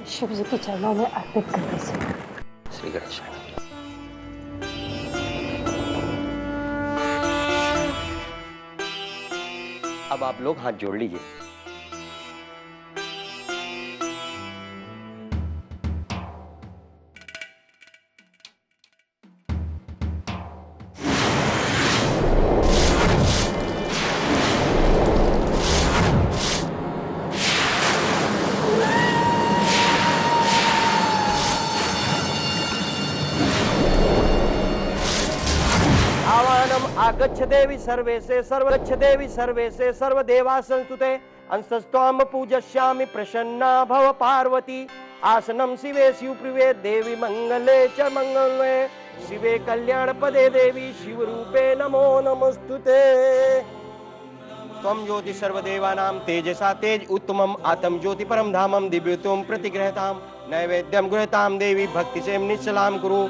शिव जी के चरणों में अर्पित कर दीजिए। श्री गणेश। अब आप लोग हाथ जोड़ लीजिए। आगच्छ देवी सर्वेशे सर्वगच्छ देवी सर्वेशे सर्वदेवा संस्तुते अंशस्त्वाम पूजस्यामि प्रसन्ना भव पार्वती आसनं शिवे शिवप्रिये देवी मंगले च मंगले शिवे कल्याण पदे देवी शिवरूपे नमो नमस्तुते। त्वं ज्योति सर्वदेवानां तेजसा तेज उत्तमम् आत्म ज्योति परम धामम दिव्यत्वं प्रतिगृहताम नैवेद्यं गृहताम देवी भक्ति से निश्चलाम कुरु।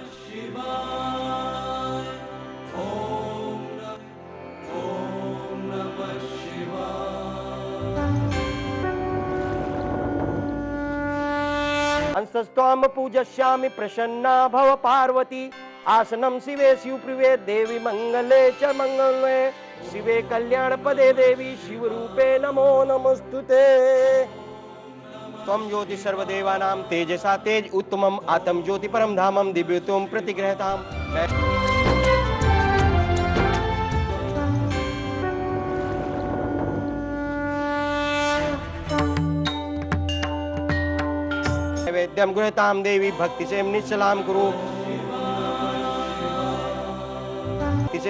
अंशस्त्वाम पूजस्यामि प्रसन्ना भव पार्वती आसनं शिवे शिवप्रिये देवी मंगले च मंगले शिवे कल्याण पदे देवी शिवरूपे नमो नमस्तुते। त्वं ज्योति सर्वदेवानां तेजसा तेज उत्तमम् आत्म ज्योति परम धामम दिव्यत्वं प्रतिगृहताम नैवेद्यं गृहताम देवी भक्ति से निश्चलाम कुरु।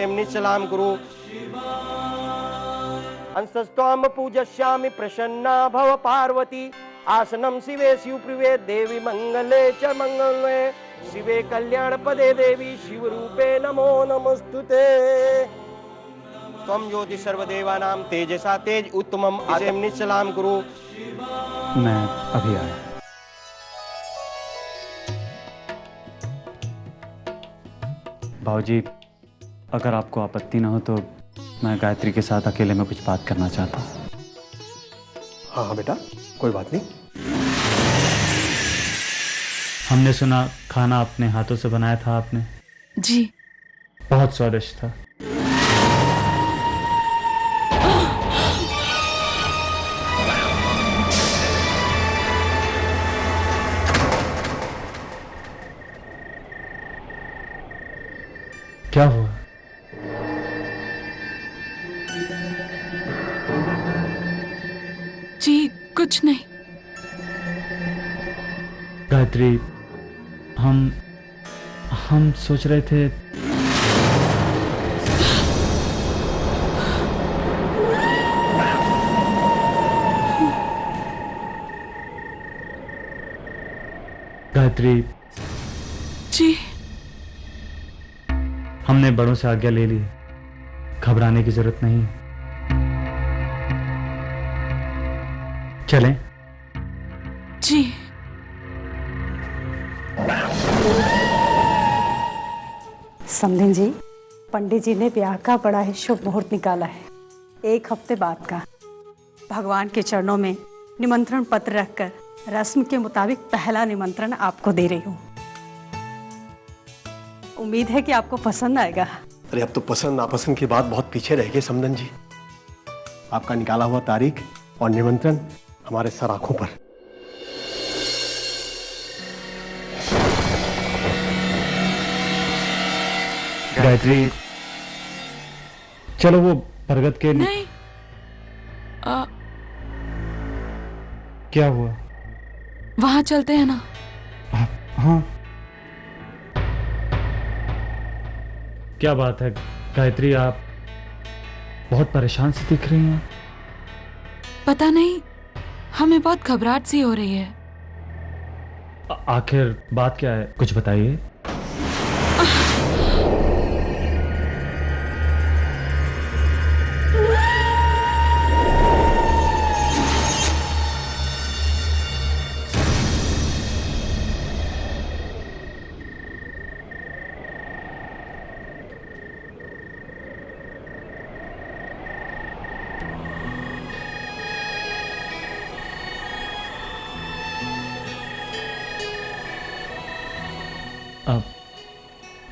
निश्चलाम कुरु। अंशस्त्वाम पूजस्यामि प्रसन्ना भव पार्वती आसनं शिवे शिवप्रिये देवी मंगले च मंगले शिवे कल्याण पदे देवी शिवरूपे नमो नमस्तुते। त्वं ज्योति सर्वदेवानां तेजसा तेज उत्तमम् आत्म निश्चलाम कुरु। मैं अभी आया। भाऊजी, अगर आपको आपत्ति ना हो तो मैं गायत्री के साथ अकेले में कुछ बात करना चाहता हूँ। हाँ हाँ बेटा, कोई बात नहीं। हमने सुना खाना अपने हाथों से बनाया था आपने। जी। बहुत स्वादिष्ट था। क्या हुआ? जी कुछ नहीं। गायत्री, हम सोच रहे थे गायत्री। जी। हमने बड़ों से आज्ञा ले ली, घबराने की जरूरत नहीं। चलें? जी। समधिन जी, पंडित जी ने ब्याह का बड़ा ही शुभ मुहूर्त निकाला है। 1 हफ्ते बाद का। भगवान के चरणों में निमंत्रण पत्र रखकर रस्म के मुताबिक पहला निमंत्रण आपको दे रही हूँ। उम्मीद है कि आपको पसंद आएगा। अरे अब तो पसंद नापसंद की बात बहुत पीछे रह गई समधन जी। आपका निकाला हुआ तारीख और निमंत्रण हमारे सर आंखों पर। गायत्री, चलो वो बरगद के नहीं। क्या हुआ? वहां चलते हैं ना? हाँ। क्या बात है गायत्री, आप बहुत परेशान सी दिख रही हैं। पता नहीं, हमें बहुत घबराहट सी हो रही है। आखिर बात क्या है, कुछ बताइए।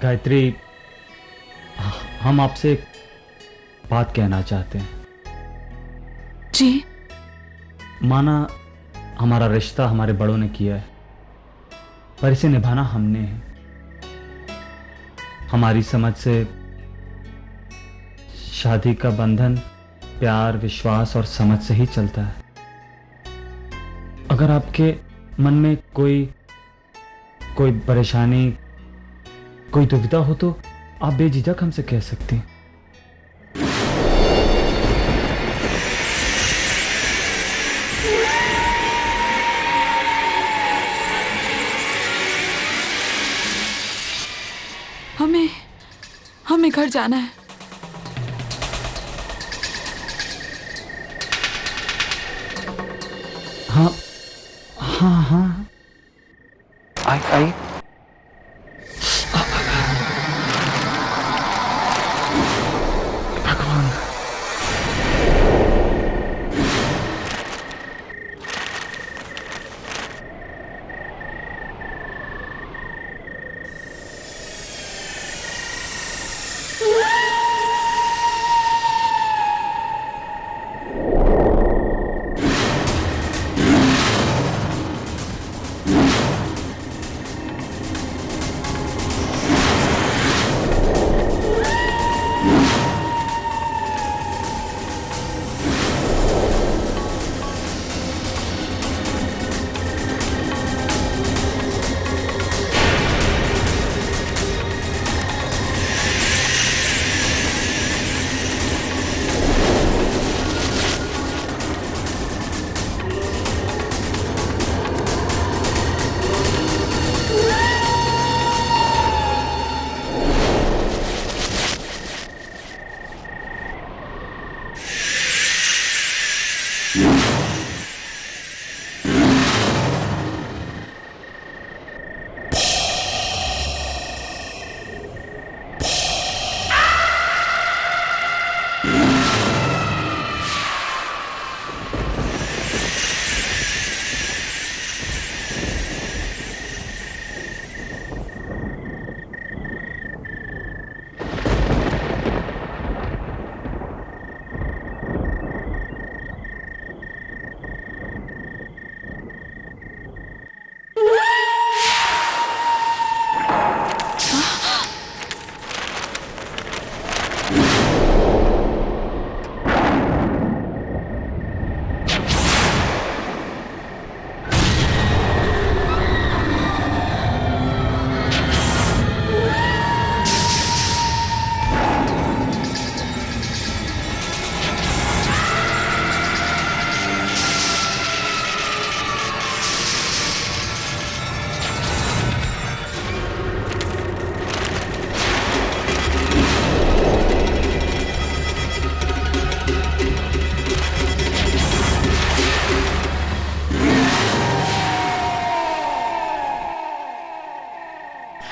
गायत्री, हम आपसे एक बात कहना चाहते हैं। जी। माना हमारा रिश्ता हमारे बड़ों ने किया है, पर इसे निभाना हमने है। हमारी समझ से शादी का बंधन प्यार, विश्वास और समझ से ही चलता है। अगर आपके मन में कोई परेशानी, कोई दुविधा हो तो आप बेझिझक हमसे कह सकते हैं। हमें घर जाना है। हाँ हाँ हाँ, आइए। भगवान,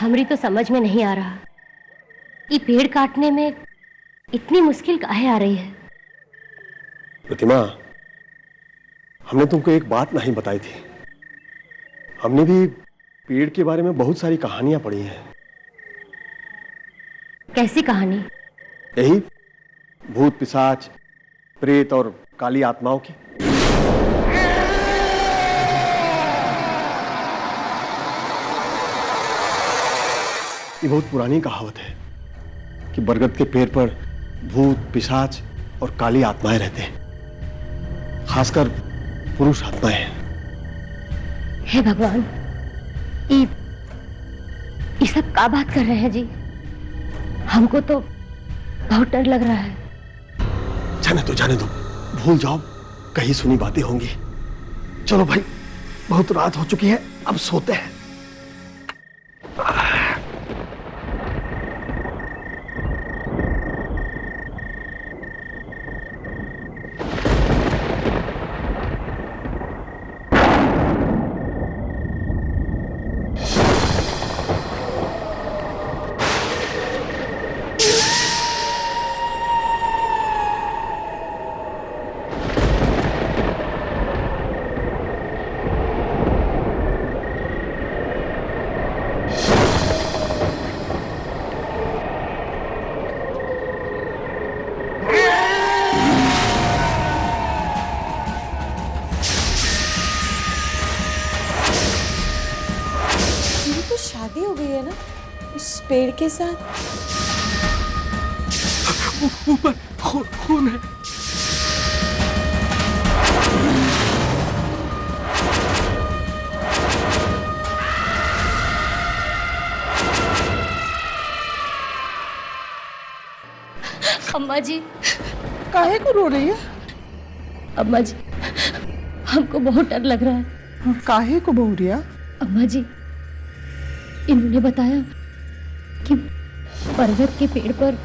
हमरी तो समझ में नहीं आ रहा, ये पेड़ काटने में इतनी मुश्किल काहे आ रही है। प्रतिमा, हमने तुमको एक बात नहीं बताई थी। हमने भी पेड़ के बारे में बहुत सारी कहानियां पढ़ी हैं। कैसी कहानी? यही भूत, पिशाच, प्रेत और काली आत्माओं की। ये बहुत पुरानी कहावत है कि बरगद के पेड़ पर भूत, पिशाच और काली आत्माएं रहते हैं, खासकर पुरुष आत्माएं। हे भगवान, ये सब क्या बात कर रहे हैं जी? हमको तो बहुत डर लग रहा है। जाने दो, भूल जाओ, कहीं सुनी बातें होंगी। चलो भाई, बहुत रात हो चुकी है, अब सोते हैं। पेड़ के साथ? ऊपर खून है। अम्मा जी। काहे को रो रही है? अम्मा जी, हमको बहुत डर लग रहा है। काहे को बहुरिया? अम्मा जी, इन्होंने बताया कि पर्वत के पेड़ पर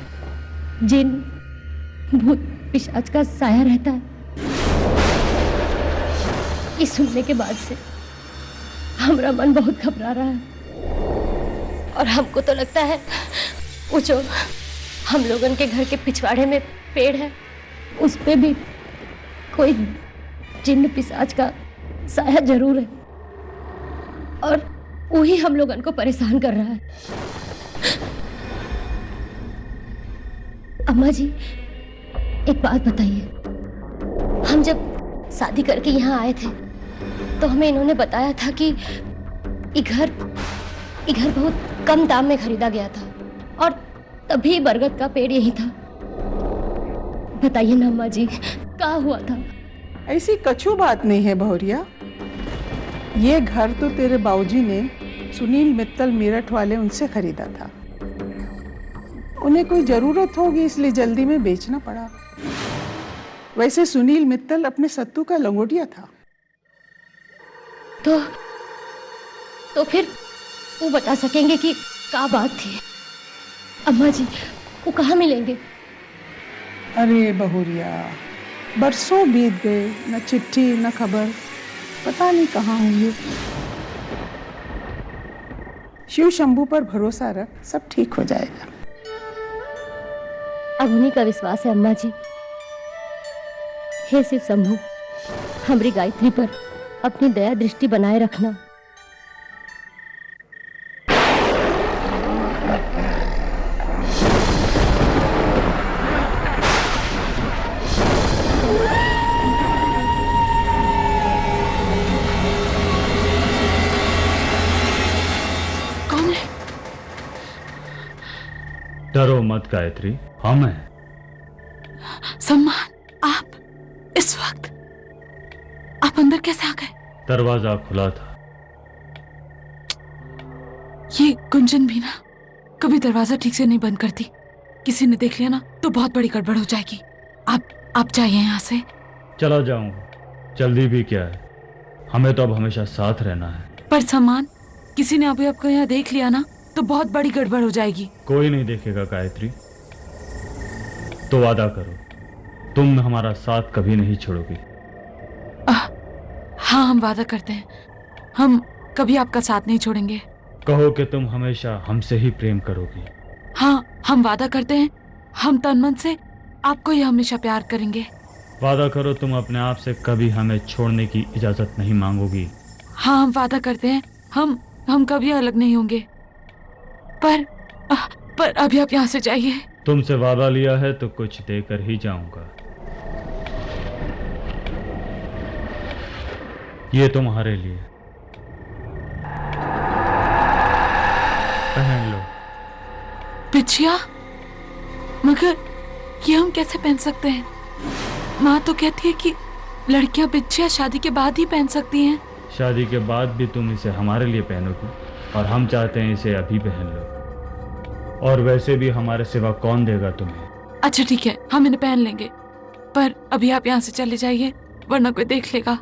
जिन भूत पिशाच का साया रहता है। ये सुनने के बाद से हमारा मन बहुत घबरा रहा है और हमको तो लगता है वो जो हम लोगन के घर के पिछवाड़े में पेड़ है उस पे भी कोई जिन्न पिशाच का साया जरूर है और वही हम लोगन को परेशान कर रहा है। अम्मा जी, एक बात बताइए, हम जब शादी करके यहाँ आए थे तो हमें इन्होंने बताया था कि ये घर बहुत कम दाम में खरीदा गया था और तभी बरगद का पेड़ यही था। बताइए ना अम्मा जी, क्या हुआ था? ऐसी कछु बात नहीं है बहुरिया। ये घर तो तेरे बाबूजी ने सुनील मित्तल मेरठ वाले उनसे खरीदा था। उन्हें कोई जरूरत होगी इसलिए जल्दी में बेचना पड़ा। वैसे सुनील मित्तल अपने सत्तू का लंगोटिया था। तो फिर वो बता सकेंगे कि क्या बात थी? अम्मा जी, वो कहाँ मिलेंगे? अरे बहुरिया, बरसों बीत गए, न चिट्ठी न खबर, पता नहीं कहाँ होंगे। शिव शंभू पर भरोसा रख, सब ठीक हो जाएगा। अब उन्हीं का विश्वास है अम्मा जी। हे शिव शंभू, हमारी गायत्री पर अपनी दया दृष्टि बनाए रखना। कौन है? डरो मत गायत्री, हम हैं। सम्मान, आप इस वक्त आप अंदर कैसे आ गए? दरवाजा खुला था। ये गुंजन भी ना कभी दरवाजा ठीक से नहीं बंद करती। किसी ने देख लिया ना तो बहुत बड़ी गड़बड़ हो जाएगी। आप जाइए यहाँ से। चला जाऊंगा, जल्दी भी क्या है, हमें तो अब हमेशा साथ रहना है। पर सम्मान, किसी ने अभी आपको यहाँ देख लिया ना तो बहुत बड़ी गड़बड़ हो जाएगी। कोई नहीं देखेगा गायत्री, तो वादा करो तुम हमारा साथ कभी नहीं छोड़ोगी। हाँ, हम वादा करते हैं, हम कभी आपका साथ नहीं छोड़ेंगे। कहो कि तुम हमेशा हमसे ही प्रेम करोगी। हाँ, हम वादा करते हैं, हम तन मन से आपको ही हमेशा प्यार करेंगे। वादा करो तुम अपने आप से कभी हमें छोड़ने की इजाजत नहीं मांगोगी। हाँ, हम वादा करते हैं, हम कभी अलग नहीं होंगे। पर अभी आप यहाँ से जाइए। तुमसे वादा लिया है तो कुछ देकर ही जाऊंगा। ये तुम्हारे लिए, पहन लो। बिछिया? मगर ये हम कैसे पहन सकते हैं? माँ तो कहती है कि लड़कियां बिछिया शादी के बाद ही पहन सकती हैं। शादी के बाद भी तुम इसे हमारे लिए पहनोगी और हम चाहते हैं इसे अभी पहन लो। और वैसे भी हमारे सिवा कौन देगा तुम्हें? अच्छा ठीक है, हम इन्हें पहन लेंगे, पर अभी आप यहाँ से चले जाइए वरना कोई देख लेगा।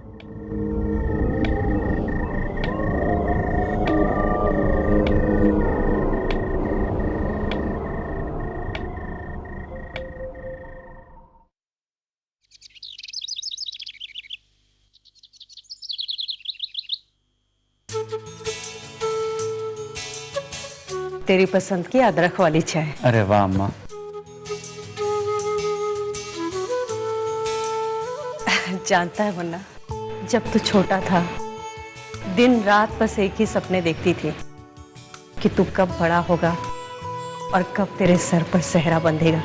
तेरी पसंद की अदरक वाली चाय। अरे वाह अम्मा। जानता है मुन्ना, जब तू छोटा था दिन रात बस एक ही सपने देखती थी कि तू कब बड़ा होगा और कब तेरे सर पर सेहरा बंधेगा।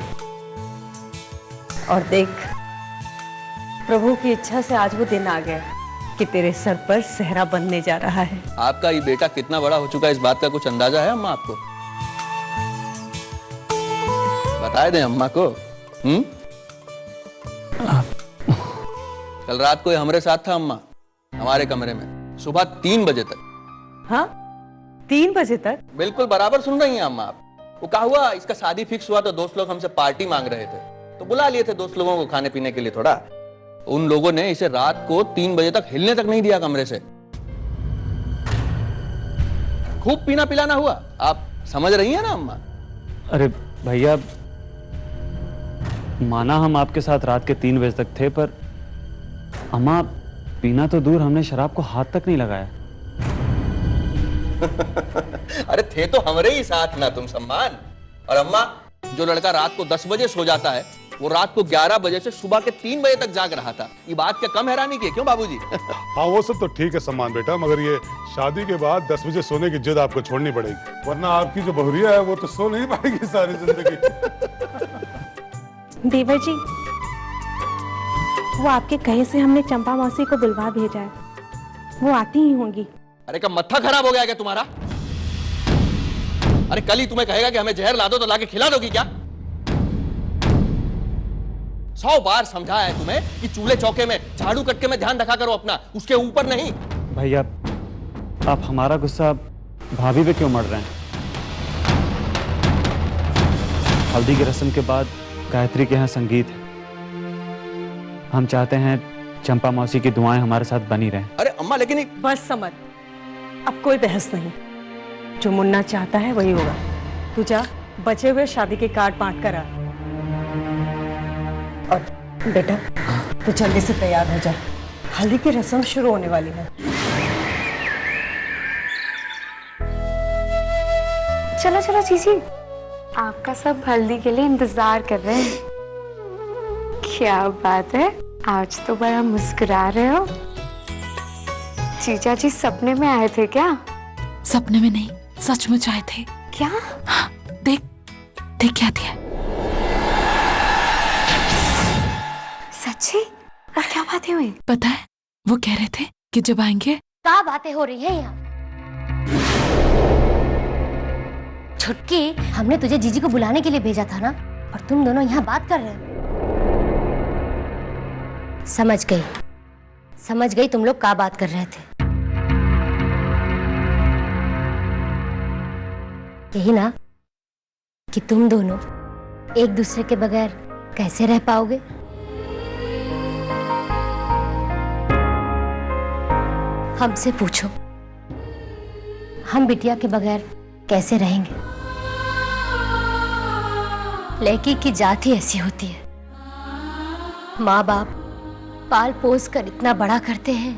और देख, प्रभु की इच्छा से आज वो दिन आ गया कि तेरे सर पर सेहरा बंधने जा रहा है। आपका ये बेटा कितना बड़ा हो चुका है इस बात का कुछ अंदाजा है अम्मा आपको? बताए दें अम्मा को। कल रात को ये हमारे साथ था अम्मा, हमारे कमरे में सुबह 3 बजे तक। हाँ, 3 बजे तक? बिल्कुल बराबर सुन रही हैं अम्मा आप। वो क्या हुआ, इसका शादी फिक्स हुआ तो दोस्त लोग हमसे पार्टी मांग रहे थे, तो बुला लिए थे दोस्त लोगों को खाने पीने के लिए थोड़ा। उन लोगों ने इसे रात को 3 बजे तक हिलने तक नहीं दिया कमरे से। खूब पीना पिलाना हुआ, आप समझ रही हैं ना अम्मा? अरे भैया, माना हम आपके साथ रात के 3 बजे तक थे, पर अम्मा पीना तो दूर, हमने शराब को हाथ तक नहीं लगाया। अरे थे तो हमारे ही साथ ना तुम सम्मान। और अम्मा, जो लड़का रात को 10 बजे सो जाता है वो रात को 11 बजे से सुबह के 3 बजे तक जाग रहा था। ये बात क्या कम हैरानी की है क्यों बाबूजी? हाँ वो सब तो ठीक है सम्मान बेटा, मगर ये शादी के बाद 10 बजे सोने की जिद आपको छोड़नी पड़ेगी, वरना आपकी जो बहुरिया है वो तो सो नहीं पाएगी सारी जिंदगी। देवर जी, वो आपके कहे से हमने चंपा मौसी को बुलवा भेजा है, वो आती ही होंगी। अरे कब मत्था खराब हो गया क्या तुम्हारा? अरे कल ही तुम्हें कहेगा कि हमें जहर ला दो तो लाके खिला दोगी क्या? 100 बार समझाया है तुम्हें कि चूल्हे चौके में झाड़ू कटके में ध्यान रखा करो अपना, उसके ऊपर नहीं। भैया, आप हमारा गुस्सा भाभी पे क्यों मर रहे हैं? हल्दी की रस्म के बाद गायत्री के यहाँ संगीत है। हम चाहते हैं चंपा मौसी की दुआएं हमारे साथ बनी रहें। अरे अम्मा लेकिन बस समझ, अब कोई बहस नहीं। जो मुन्ना चाहता है वही होगा। तू जा, बचे हुए शादी के कार्ड बांट कर आ। और बेटा, तू जल्दी से तैयार हो जा, हल्दी की रस्म शुरू होने वाली है। चलो चलो जीजी, आपका सब हल्दी के लिए इंतजार कर रहे हैं। क्या बात है, आज तो बड़ा मुस्कुरा रहे हो। जीजा जी सपने में आए थे क्या? सपने में नहीं, सचमुच आए थे। क्या? हाँ, देख देख क्या दिया। सच्ची? और क्या बातें हुई? पता है, वो कह रहे थे कि जब आएंगे। क्या बातें हो रही हैं यहाँ? छुटकी, हमने तुझे जीजी को बुलाने के लिए भेजा था ना, और तुम दोनों यहाँ बात कर रहे हो। समझ गई तुम लोग क्या बात कर रहे थे। यही ना कि तुम दोनों एक दूसरे के बगैर कैसे रह पाओगे। हमसे पूछो, हम बिटिया के बगैर कैसे रहेंगे। लड़की की जात ही ऐसी होती है। माँ बाप पाल पोस कर इतना बड़ा करते हैं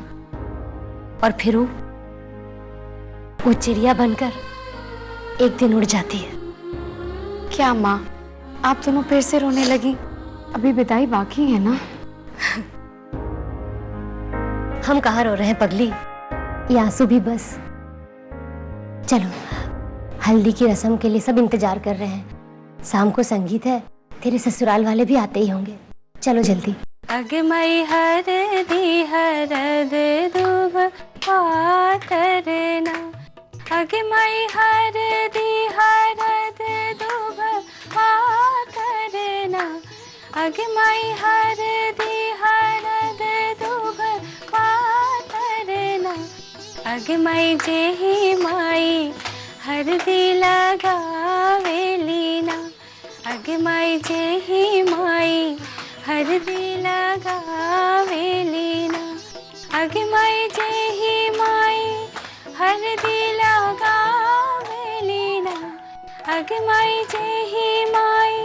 और फिर वो चिड़िया बनकर एक दिन उड़ जाती है। क्या माँ, आप दोनों फिर से रोने लगी? अभी विदाई बाकी है ना। हम कहाँ रो रहे हैं पगली, ये आंसू भी बस। चलो, हल्दी की रस्म के लिए सब इंतजार कर रहे हैं। शाम को संगीत है, तेरे ससुराल वाले भी आते ही होंगे। चलो जल्दी। अगमई हरदी हरद दूब पातरना, अगमई हरदी हरद दूब पातरना, अगमई हरदी हरद दूब पातरना, अगमई जेही माई हरदी लगावेलीना, अगमई जेही माई हरदी लगावेलीना, अगमई जेही माई हरदी लगावेलीना, अगमई जेही माई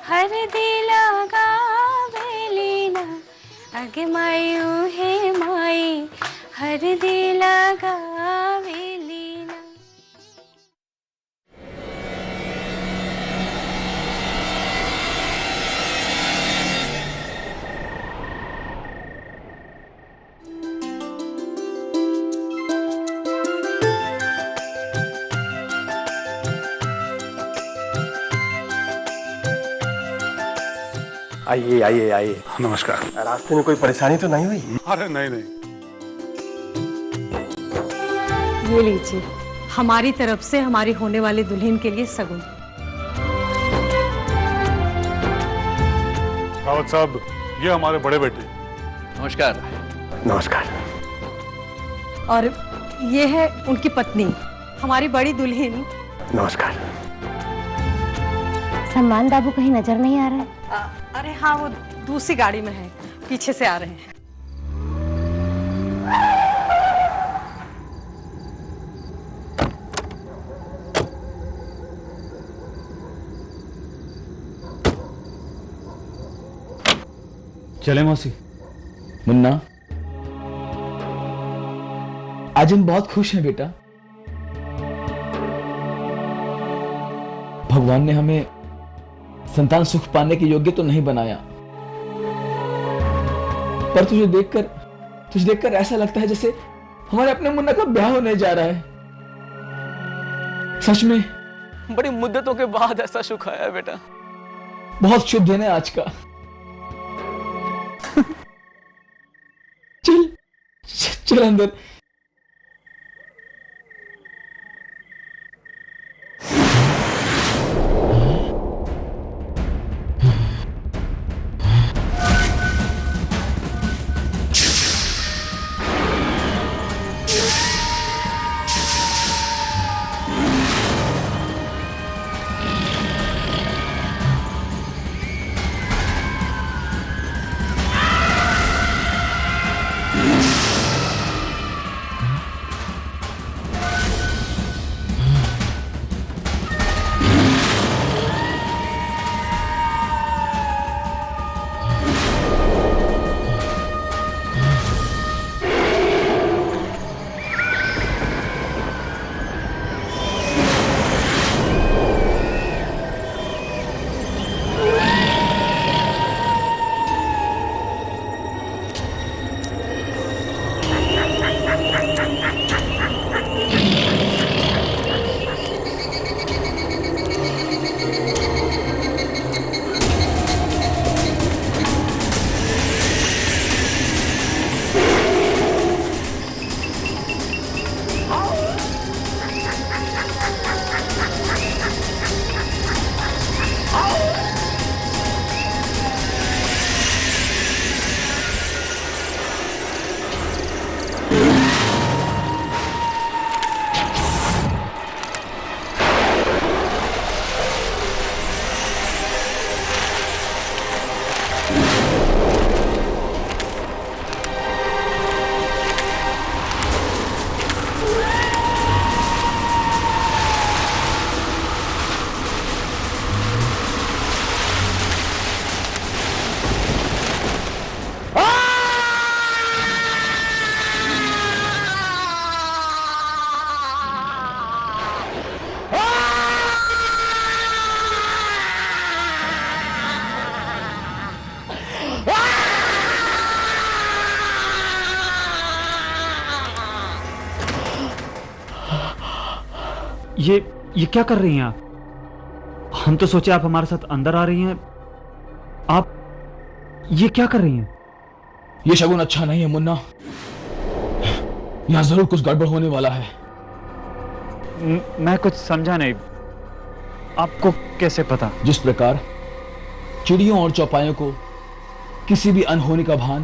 हरदी लगावेलीना, अगमई उहे माई हरदी लगावेलीना। आइए आइए आइए। नमस्कार। रास्ते में कोई परेशानी तो नहीं हुई? अरे नहीं नहीं। ये लीजिए, हमारी तरफ से हमारी होने वाली दुल्हन के लिए सगुन। रावत साहब, ये हमारे बड़े बेटे। नमस्कार। नमस्कार। और ये है उनकी पत्नी, हमारी बड़ी दुल्हन। नमस्कार। सम्मान बाबू कहीं नजर नहीं आ रहा है? अरे हाँ, वो दूसरी गाड़ी में है, पीछे से आ रहे हैं। चले मौसी। मुन्ना, आज हम बहुत खुश हैं बेटा। भगवान ने हमें संतान सुख पाने के योग्य तो नहीं बनाया, पर तुझे देखकर ऐसा लगता है जैसे हमारे अपने मुन्ना का ब्याह होने जा रहा है। सच में बड़ी मुद्दतों के बाद ऐसा सुख आया बेटा। बहुत शुभ दिन है आज का। चल अंदर। ये क्या कर रही हैं आप? हम तो सोचे आप हमारे साथ अंदर आ रही हैं, आप ये क्या कर रही हैं? ये शगुन अच्छा नहीं है मुन्ना, यहां जरूर कुछ गड़बड़ होने वाला है। मैं कुछ समझा नहीं, आपको कैसे पता? जिस प्रकार चिड़ियों और चौपायों को किसी भी अनहोनी का भान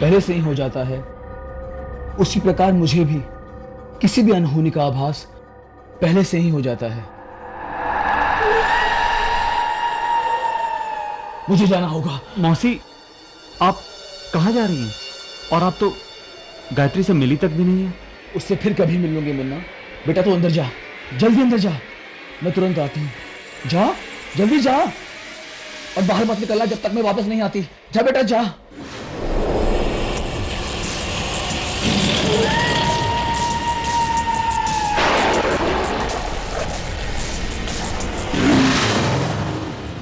पहले से ही हो जाता है, उसी प्रकार मुझे भी किसी भी अनहोनी का आभास पहले से ही हो जाता है। मुझे जाना होगा। मौसी, आप कहाँ जा रही हैं? और आप तो गायत्री से मिली तक भी नहीं है। उससे फिर कभी मिल लूंगी मुन्ना। बेटा तो अंदर जा, जल्दी अंदर जा, मैं तुरंत आती हूँ। जा, जल्दी जा, और बाहर मत निकलना जब तक मैं वापस नहीं आती। जा बेटा जा।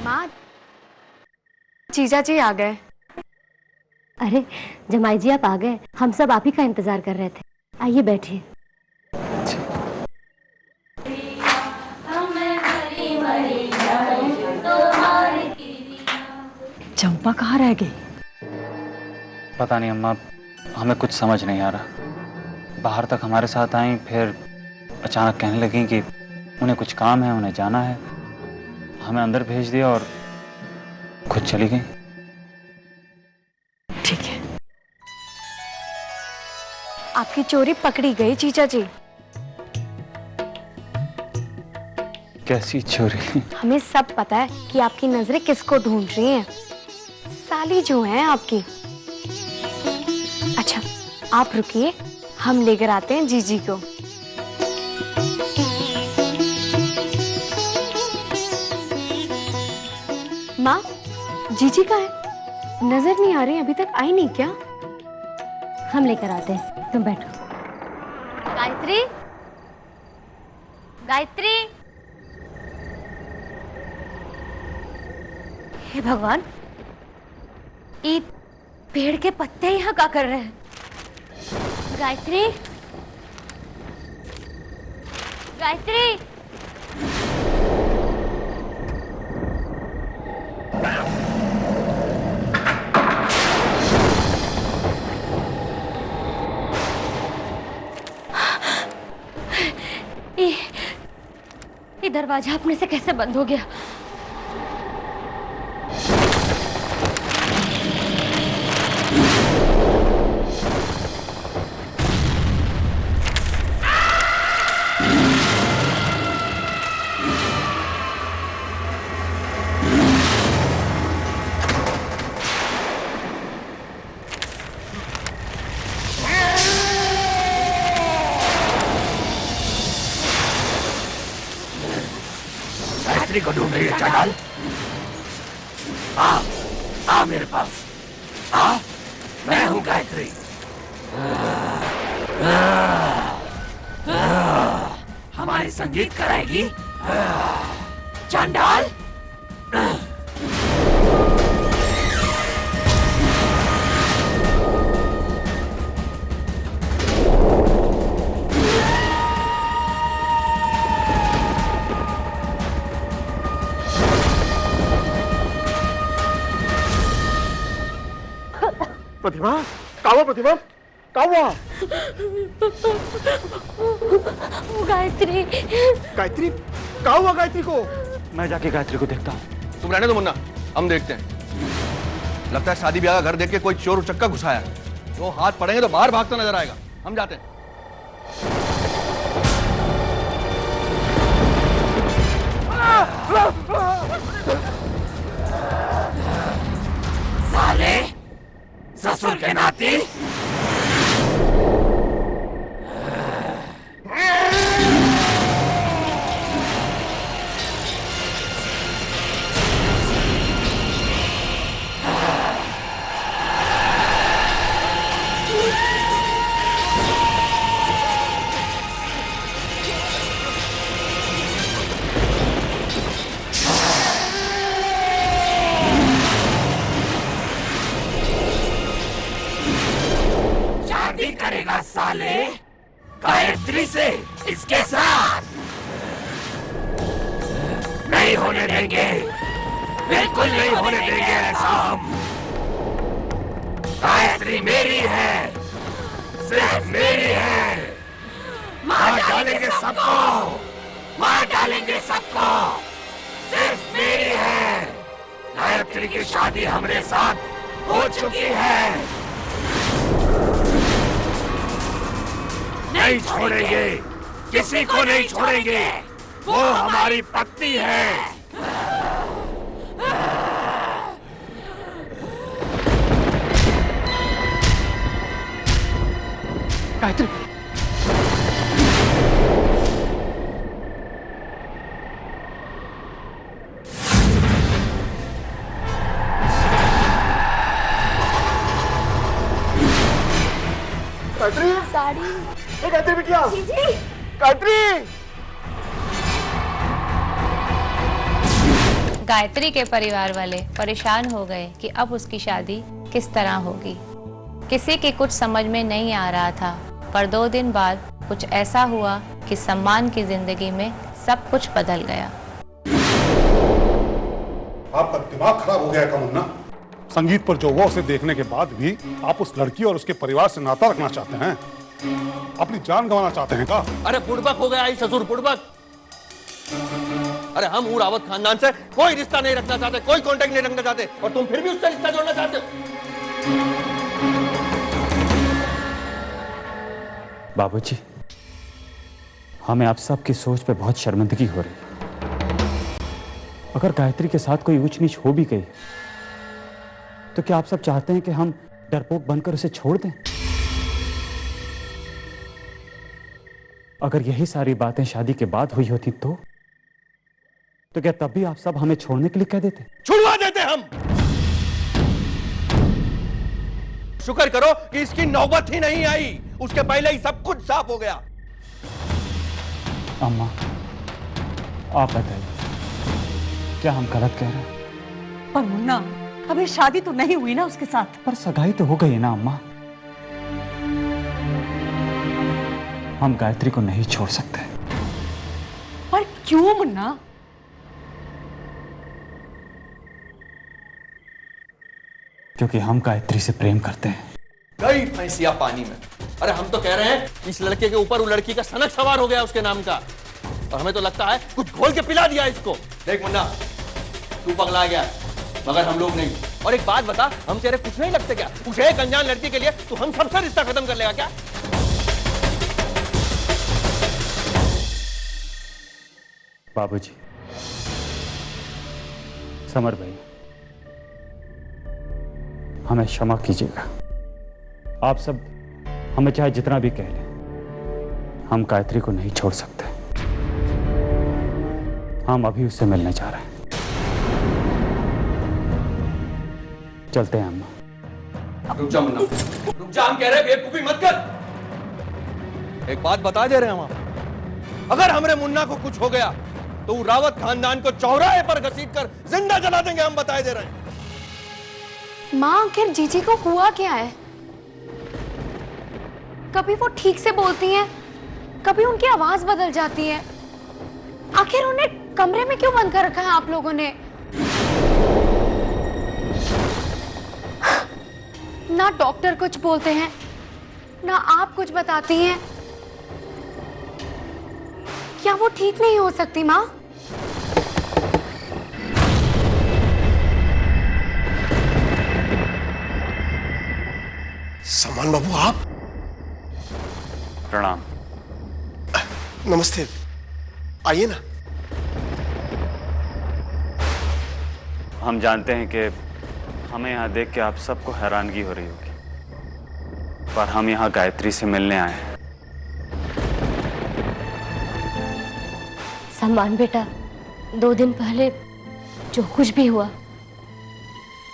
माँ, जीजा जी आ गए। अरे जमाई जी आप आ गए, हम सब आप ही का इंतजार कर रहे थे। आइए बैठिए। चंपा कहाँ रह गई? पता नहीं अम्मा, हमें कुछ समझ नहीं आ रहा। बाहर तक हमारे साथ आई, फिर अचानक कहने लगी कि उन्हें कुछ काम है, उन्हें जाना है। हमें अंदर भेज दिया और खुद चली गई। आपकी चोरी पकड़ी गई जीजा जी। कैसी चोरी? हमें सब पता है कि आपकी नजरें किसको ढूंढ रही हैं। साली जो है आपकी। अच्छा आप रुकिए, हम लेकर आते हैं जीजी को। माँ, जीजी कहाँ है? नजर नहीं आ रही, अभी तक आई नहीं क्या? हम लेकर आते हैं, तुम बैठो। गायत्री, गायत्री। हे भगवान, ये पेड़ के पत्ते यहाँ क्या कर रहे हैं? गायत्री, गायत्री। ये दरवाजा अपने से कैसे बंद हो गया? को ढूंढ रही है चांडाल। आ मेरे पास आ, मैं हूं गायत्री। हमारी संगीत कराएगी चांडाल। प्रतिभा, कावा प्रतिभा, कावा। गायत्री, गायत्री, क्या हुआ गायत्री को? मैं जाके गायत्री को देखता हूँ। तुम रहने दो मुन्ना, हम देखते हैं। लगता है शादी ब्याह का घर देख के कोई चोर उचक्का घुसाया। वो हाथ पड़ेंगे तो बाहर भागता नजर आएगा। हम जाते हैं। साले, ससुर के नाती। करेगा साले गायत्री से, इसके साथ नहीं होने देंगे, बिल्कुल नहीं होने देंगे ऐसा हम। गायत्री मेरी है, सिर्फ मेरी है। मार डालेंगे सबको, मार डालेंगे सबको, सिर्फ मेरी है। गायत्री की शादी हमारे साथ हो चुकी है। नहीं छोड़ेंगे, किसी को नहीं छोड़ेंगे। वो हमारी पत्नी है। गायत्री, गायत्री, साड़ी। गायत्री बिटिया, जीजी, गायत्री। गायत्री के परिवार वाले परेशान हो गए कि अब उसकी शादी किस तरह होगी। किसी की कुछ समझ में नहीं आ रहा था, पर 2 दिन बाद कुछ ऐसा हुआ कि सम्मान की जिंदगी में सब कुछ बदल गया। आपका दिमाग खराब हो गया मुन्ना। संगीत पर जो वो उसे देखने के बाद भी आप उस लड़की और उसके परिवार से नाता रखना चाहते हैं, अपनी जान गंवाना चाहते हैं का? अरे बुड़बक हो गया ससुर, बुड़बक। अरे हम उरावत खानदान से कोई रिश्ता नहीं रखना चाहते, कोई कांटेक्ट नहीं रखना चाहते, और तुम फिर भी उससे रिश्ता जोड़ना चाहते हो। बाबूजी, हमें आप सबकी सोच पे बहुत शर्मिंदगी हो रही है। अगर गायत्री के साथ कोई ऊंच नीच हो भी गई तो क्या आप सब चाहते हैं कि हम डरपोक बनकर उसे छोड़ दें? अगर यही सारी बातें शादी के बाद हुई होती तो क्या तब भी आप सब हमें छोड़ने के लिए कह देते? छुड़वा देते हम। शुक्र करो कि इसकी नौबत ही नहीं आई, उसके पहले ही सब कुछ साफ हो गया। अम्मा, आप बताइए, क्या हम गलत कह रहे हैं? पर मुन्ना, अभी शादी तो नहीं हुई ना उसके साथ। पर सगाई तो हो गई ना अम्मा। हम गायत्री को नहीं छोड़ सकते। पर क्यों मुन्ना? क्योंकि हम गायत्री से प्रेम करते हैं। गई भैंसिया पानी में। अरे हम तो कह रहे हैं इस लड़के के ऊपर वो लड़की का सनक सवार हो गया उसके नाम का, और हमें तो लगता है कुछ घोल के पिला दिया इसको। देख मुन्ना, तू पगला गया मगर हम लोग नहीं। और एक बात बता, हम तेरे कुछ नहीं लगते क्या? उस एक अनजान लड़की के लिए तू हम सबसे रिश्ता खत्म कर लेगा क्या? बाबूजी, समर भाई, हमें क्षमा कीजिएगा। आप सब हमें चाहे जितना भी कह लें, हम गायत्री को नहीं छोड़ सकते। हम अभी उससे मिलने जा रहे हैं। चलते हैं अम्मा। रुक जा मुन्ना, रुक जा, हम कह रहे हैं बेवकूफी मत कर। एक बात बता दे रहे हैं हम, अगर हमरे मुन्ना को कुछ हो गया तो रावत खानदान को चौराहे पर घसीटकर जिंदा जला देंगे, हम बताए दे रहे हैं। माँ, आखिर जीजी को हुआ क्या है? कभी वो ठीक से बोलती हैं, कभी उनकी आवाज बदल जाती है। आखिर उन्हें कमरे में क्यों बंद कर रखा है आप लोगों ने? ना डॉक्टर कुछ बोलते हैं, ना आप कुछ बताती हैं। क्या वो ठीक नहीं हो सकती माँ? सलमान बाबू, आप? प्रणाम। नमस्ते, आइए ना। हम जानते हैं कि हमें यहाँ देख के आप सबको हैरानगी हो रही होगी, पर हम यहाँ गायत्री से मिलने आए हैं। सम्मान बेटा, 2 दिन पहले जो कुछ भी हुआ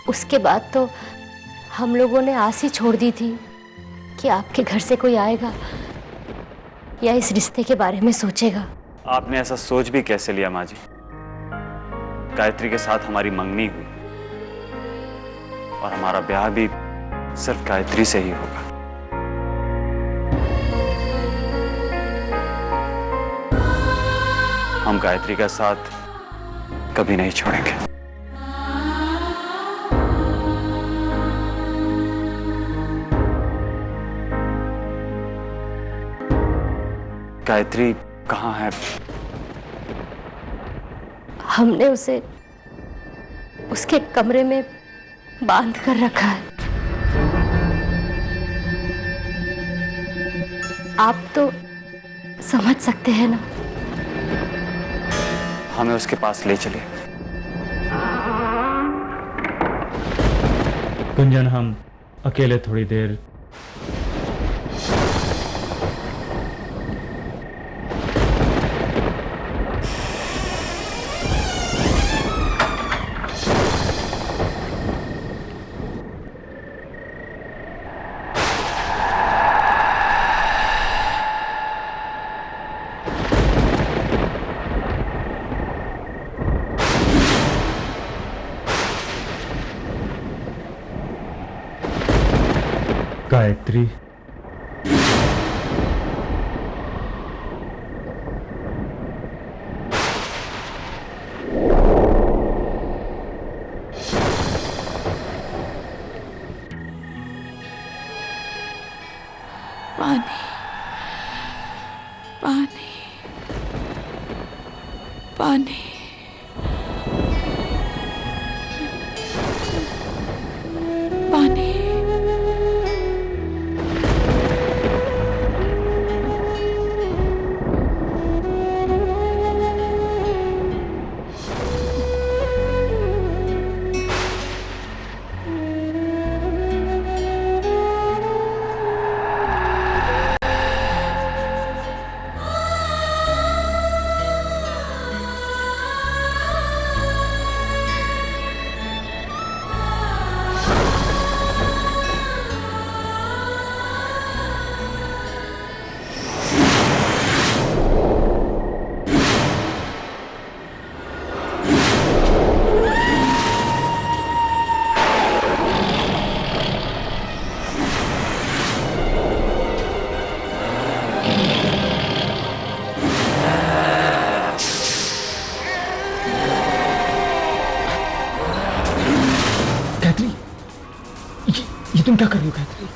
उसके बाद तो हम लोगों ने आस ही छोड़ दी थी कि आपके घर से कोई आएगा या इस रिश्ते के बारे में सोचेगा। आपने ऐसा सोच भी कैसे लिया माँ जी? गायत्री के साथ हमारी मंगनी हुई और हमारा ब्याह भी सिर्फ गायत्री से ही होगा। हम गायत्री का साथ कभी नहीं छोड़ेंगे। गायत्री कहाँ है? हमने उसे उसके कमरे में बांध कर रखा है। आप तो समझ सकते हैं ना। हमें उसके पास ले चलिए। गुंजन, हम अकेले थोड़ी देर गायत्री, पानी पानी पानी पानी ये तुम क्या कर रही हो गायत्री?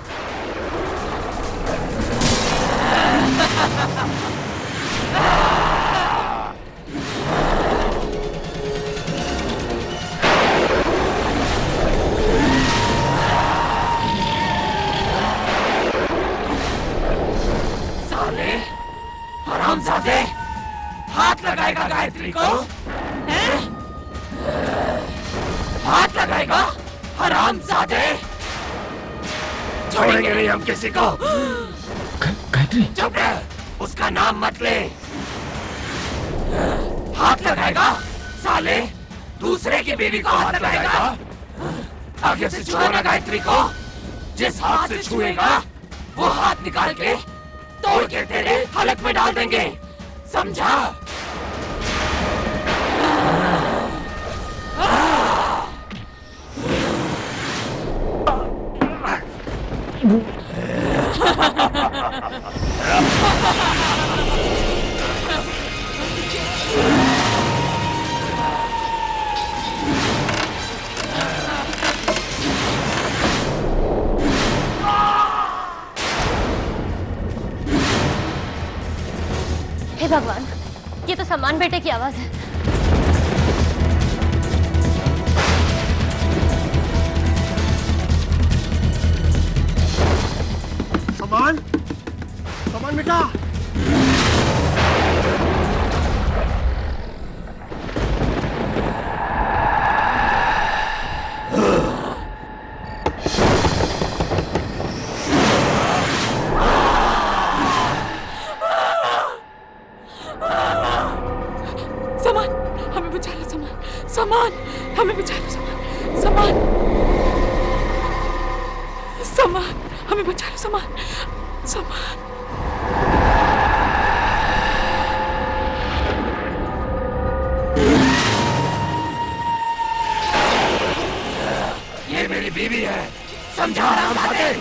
साले, हरामजादे, हाथ लगाएगा गायत्री को? हैं? हाथ लगाएगा हरामजादे? छोड़ेंगे नहीं हम किसी को। गायत्री चुप रह, उसका नाम मत ले। हाथ लगाएगा साले, दूसरे की बीवी को हाथ लगाएगा। आगे से छुओ ना गायत्री को। जिस हाथ से छुएगा वो हाथ निकाल के तोड़ के तेरे हलक में डाल देंगे, समझा? हे भगवान, ये तो सम्मान बेटे की आवाज है। सम्मान, सम्मान बेटा। सामान, हमें बचा लो सामान, सामान, हमें बचा लो सामान, सामान, सामान, हमें बचा लो सामान, सामान। ये मेरी बीवी है, समझा रहा हूं बातें।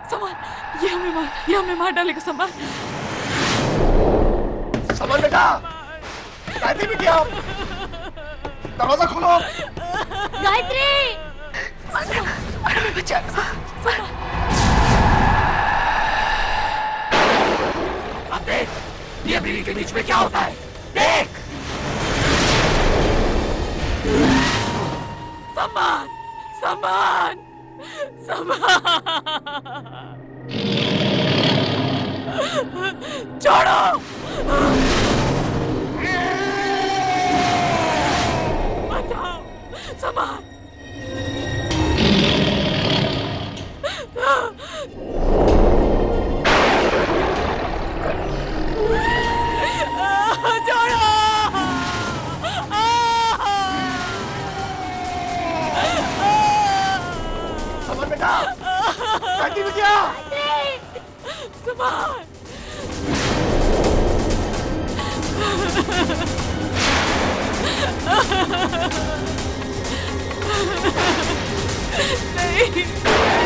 सामान, ये हमें मार डालेगा सामान। सम्मान बेटा, गायत्री भी क्या? दरवाजा खोलो। गायत्री, हमें बचा लो सामान। अब देख, ये बीवी के बीच में क्या होता है, देख। सामान, सामान, सामान, छोड़ो। बचाओ सामान। छोड़ो। सम्मान बेटा, गायत्री भी क्या? सामान। नहीं।